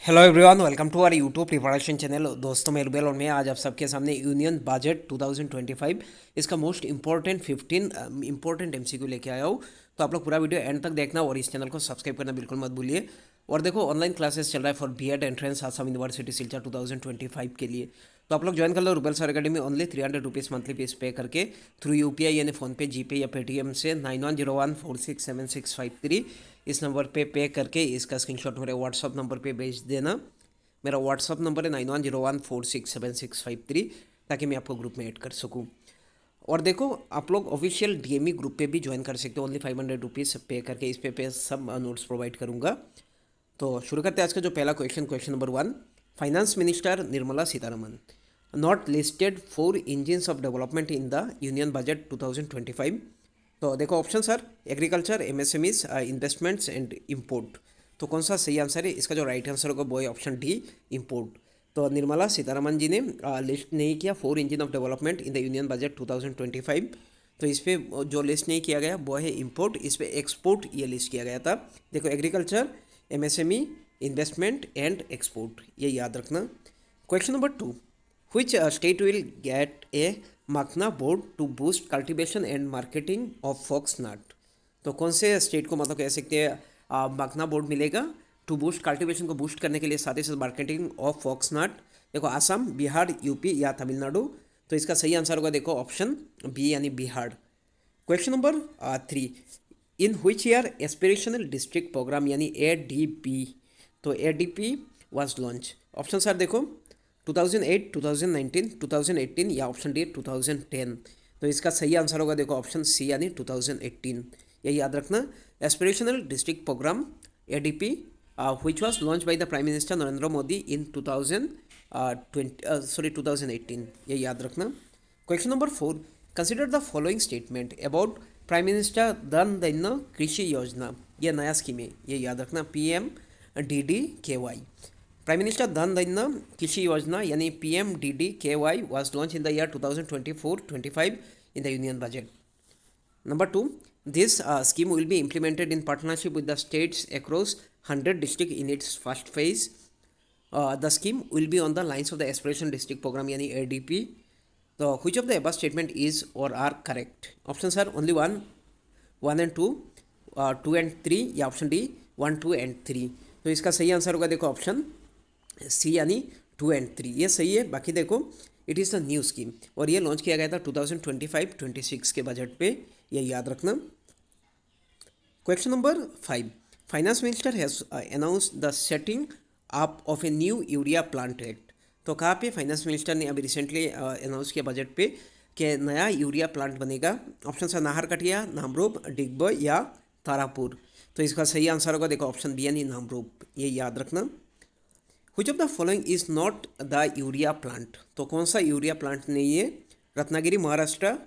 Hello everyone, welcome to our YouTube preparation channel. दोस्तों, मैं रुबेल और मैं आज आप सबके सामने यूनियन बजट 2025 इसका मोस्ट इंपॉर्टेंट 15 इंपॉर्टेंट एमसीक्यू लेके आया हूँ। तो आप लोग पूरा वीडियो एंड तक देखना और इस चैनल को सब्सक्राइब करना बिल्कुल मत भूलिए। और देखो, ऑनलाइन क्लासेस चल रहा है for BEd entrance Assam university Silchar 2025 के लिए। तो आप लोग ज्वाइन कर लो Rubel sir academy only 300 rupees monthly fees pay करके थ्रू यूपीआई यानी फ़ोनपे, जीपे या पेटीएम से 9101467653 इस नंबर पे करके इसका स्क्रीनशॉट मेरे व्हाट्सअप नंबर पे भेज देना। मेरा व्हाट्सअप नंबर है 9101467653, ताकि मैं आपको ग्रुप में ऐड कर सकूँ। और देखो, आप लोग ऑफिशियल डीएमई ग्रुप पे भी ज्वाइन कर सकते हो ओनली 500 रुपीज़ पे करके। इस पे सब नोट्स प्रोवाइड करूँगा। तो शुरू करते हैं आज का जो पहला question number 1। Finance minister Nirmala Sitharaman not listed 4 engines of development in the union budget 2025। तो देखो option sir, agriculture, MSMEs, investments and import. तो कौन सा सही आंसर है? इसका जो राइट आंसर होगा वो है ऑप्शन डी, इम्पोर्ट। तो निर्मला सीतारमन जी ने लिस्ट नहीं किया 4 engine of development in the union budget 2025। तो इस पे जो लिस्ट नहीं किया गया वो है इम्पोर्ट, इस पे एक्सपोर्ट ये लिस्ट किया गया था। देखो, agriculture, MSME, investment and export, ये याद रखना। Question number 2। Which state will get a Makhna board to boost cultivation and marketing of foxnut? तो कौन से स्टेट को मतलब कह सकते हैं मखना बोर्ड मिलेगा टू बूस्ट कल्टीवेशन को बूस्ट करने के लिए, साथ ही साथ मार्केटिंग ऑफ फॉक्सनट? देखो, असम, बिहार, यूपी या तमिलनाडु। तो इसका सही आंसर होगा देखो ऑप्शन बी यानी Bihar. Question number 3। In which year aspirational district programme यानी एडीपी, तो ADP was launch? Option sir देखो 2008, 2019, 2018 या ऑप्शन डी 2010। तो इसका सही आंसर होगा देखो ऑप्शन सी यानी 2018। ये याद रखना, aspirational district programme ADP which was launched by the Prime Minister Narendra Modi in 2018। ये याद रखना। Question number 4। Consider the following statement about prime minister Dhan Dhanya कृषि योजना। ये नया स्कीम है, ये याद रखना, PMDDKY। Prime minister Dhan Dhanya कृषि योजना यानी PMDDKY was launched in the year 2024-25 in the union budget. Number 2, this scheme will be implemented in partnership with the states across 100 districts in its first phase. The scheme will be on the lines of the Aspiration District Program यानी ADP. So which of the above statement is or are correct? Options are only 1 and 2, 2 and 3 या option D 1, 2 and 3। तो इसका सही answer होगा देखो option C यानी 2 and 3, ये सही है। बाकी देखो, it is the new scheme और ये लॉन्च किया गया था 2025-26 के बजट पे, ये याद रखना। Question number 5। Finance minister has announced the setting up of a new urea plant act. तो कहाँ पे फाइनेंस मिनिस्टर ने अभी रिसेंटली अनाउंस किया बजट पे कि नया यूरिया प्लांट बनेगा? ऑप्शन है नाहरकटिया, नामरूप, डिगबोय या तारापुर। तो इसका सही आंसर होगा देखो ऑप्शन बी यानी नामरूप, ये याद रखना। Which of the following is not the urea plant? तो कौन सा यूरिया प्लांट नहीं है? रत्नागिरी महाराष्ट्र,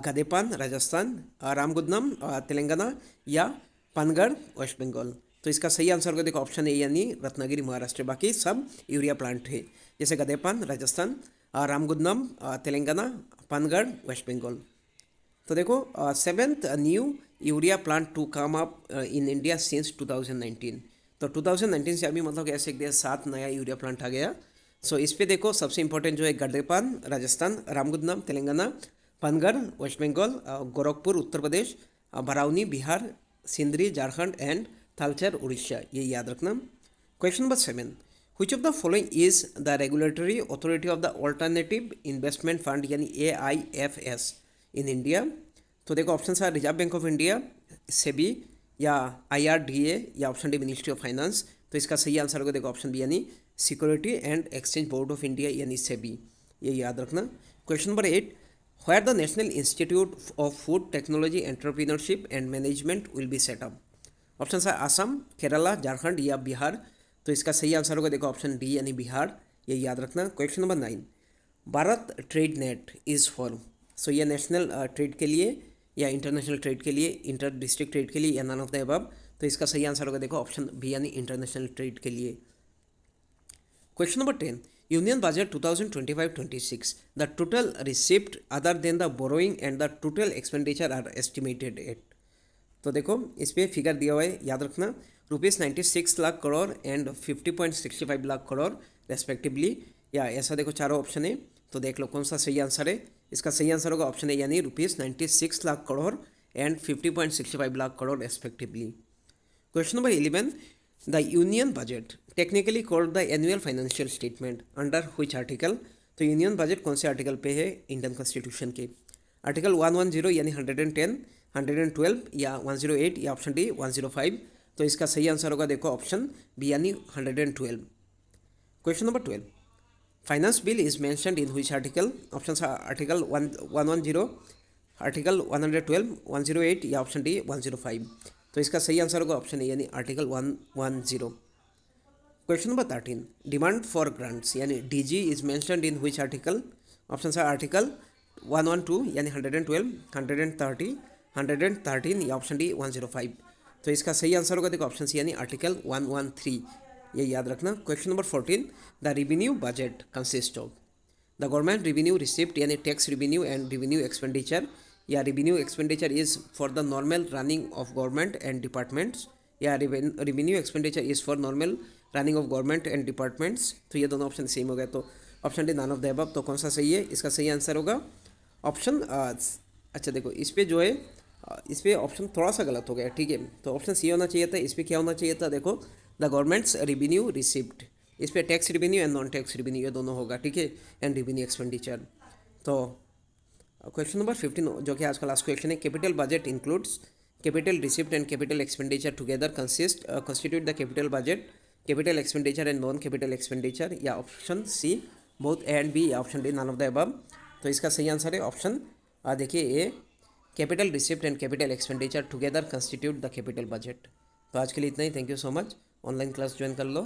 गदेपान राजस्थान, रामगुदनम तेलंगाना या पनगढ़ वेस्ट बंगाल। तो इसका सही आंसर को देखो ऑप्शन ए यानी रत्नागिरी महाराष्ट्र। बाकी सब यूरिया प्लांट है, जैसे गदेपान राजस्थान, रामगुदनम तेलंगाना, पनगढ़ वेस्ट बंगाल। तो देखो, 7th new urea plant to come up in India since 2019। तो 2019 से अभी मतलब कह सकते हैं 7 नया यूरिया प्लांट आ गया। सो इस पे देखो सबसे इंपॉर्टेंट जो है गदेपान राजस्थान, रामगुदनम तेलंगाना, पनगढ़ वेस्ट बंगाल, गोरखपुर उत्तर प्रदेश, बरौनी बिहार, सिंदरी झारखंड एंड थालचर उड़ीसा, ये याद रखना। Question number 7। Which of the following is the regulatory authority of the Alternative Investment Fund यानी AIFS in India? तो देखो ऑप्शन है reserve bank of India, SEBI या IRDA या option D ministry of finance. तो इसका सही आंसर होगा देखो ऑप्शन बी यानी security and exchange board of India यानी सेबी, ये याद रखना। Question number 8। Where the National Institute of Food Technology Entrepreneurship and Management will be set up? Option है असम, केरला, झारखंड या बिहार। तो इसका सही आंसर होगा देखो ऑप्शन डी यानी बिहार, ये याद रखना। Question number 9। Bharat trade net is for, so ये नेशनल ट्रेड के लिए या इंटरनेशनल ट्रेड के लिए, इंटर डिस्ट्रिक्ट ट्रेड के लिए या नन ऑफ द अबव। तो इसका सही आंसर होगा देखो ऑप्शन बी यानी इंटरनेशनल ट्रेड के लिए। Question number 10। Union budget 2025-26 the total receipt other than the borrowing and the total expenditure are estimated at. तो देखो इस पर फिगर दिया हुआ है, याद रखना। ₹96 लाख करोड़ एंड 50.65 लाख करोड़ रेस्पेक्टिवली। या ऐसा देखो चारों ऑप्शन है, तो देख लो कौन सा सही आंसर है। इसका सही आंसर होगा ऑप्शन है, यानी ₹96 lakh crore and 50.65 lakh crore respectively. Question number 11, the union budget technically called the annual financial statement under which article. तो यूनियन बजट कौन से आर्टिकल पे है इंडियन कॉन्स्टिट्यूशन के? आर्टिकल 110 यानी 110, 112 या 108 या ऑप्शन डी 105। तो इसका सही आंसर होगा देखो ऑप्शन बी यानी 112। Question number 12, finance bill is mentioned in which article? Option article 110, article 112, 108 या ऑप्शन डी 105। तो इसका सही आंसर होगा ऑप्शन ए यानी article 110। Question number 13, demand for grants यानी DG is mentioned in which article? Option article 112 यानी 112, 130, 113 या option D 105। तो इसका सही आंसर होगा देखो ऑप्शन सी यानी आर्टिकल 113, ये याद रखना। Question number 14, the revenue budget consist of? The government revenue receipt यानी tax revenue and revenue expenditure, या revenue expenditure is for the normal running of government and departments, या revenue expenditure is for normal running of government and departments. तो ये दोनों option same हो गए, तो option D none of the above. तो कौन सा सही है? इसका सही आंसर होगा ऑप्शन अच्छा देखो इस पर जो है इस पर ऑप्शन थोड़ा सा गलत हो गया, ठीक है। तो ऑप्शन सी होना चाहिए था, इस पर क्या होना चाहिए था? देखो द गवर्नमेंट्स रेवेन्यू रिसिप्ट, इस पर tax revenue and non tax revenue ये दोनों होगा, ठीक है, एंड रेवेन्यू एक्सपेंडिचर। तो क्वेश्चन नंबर 15 जो कि आज का लास्ट क्वेश्चन है, capital budget includes capital receipt and capital expenditure together constitute the capital budget, capital expenditure and non capital expenditure, या option C both A and B, या option D none of the above. तो इसका सही answer है option देखिए ए, capital receipt and capital expenditure together constitute the capital budget. तो आज के लिए इतना ही, thank you so much. Online class join कर लो।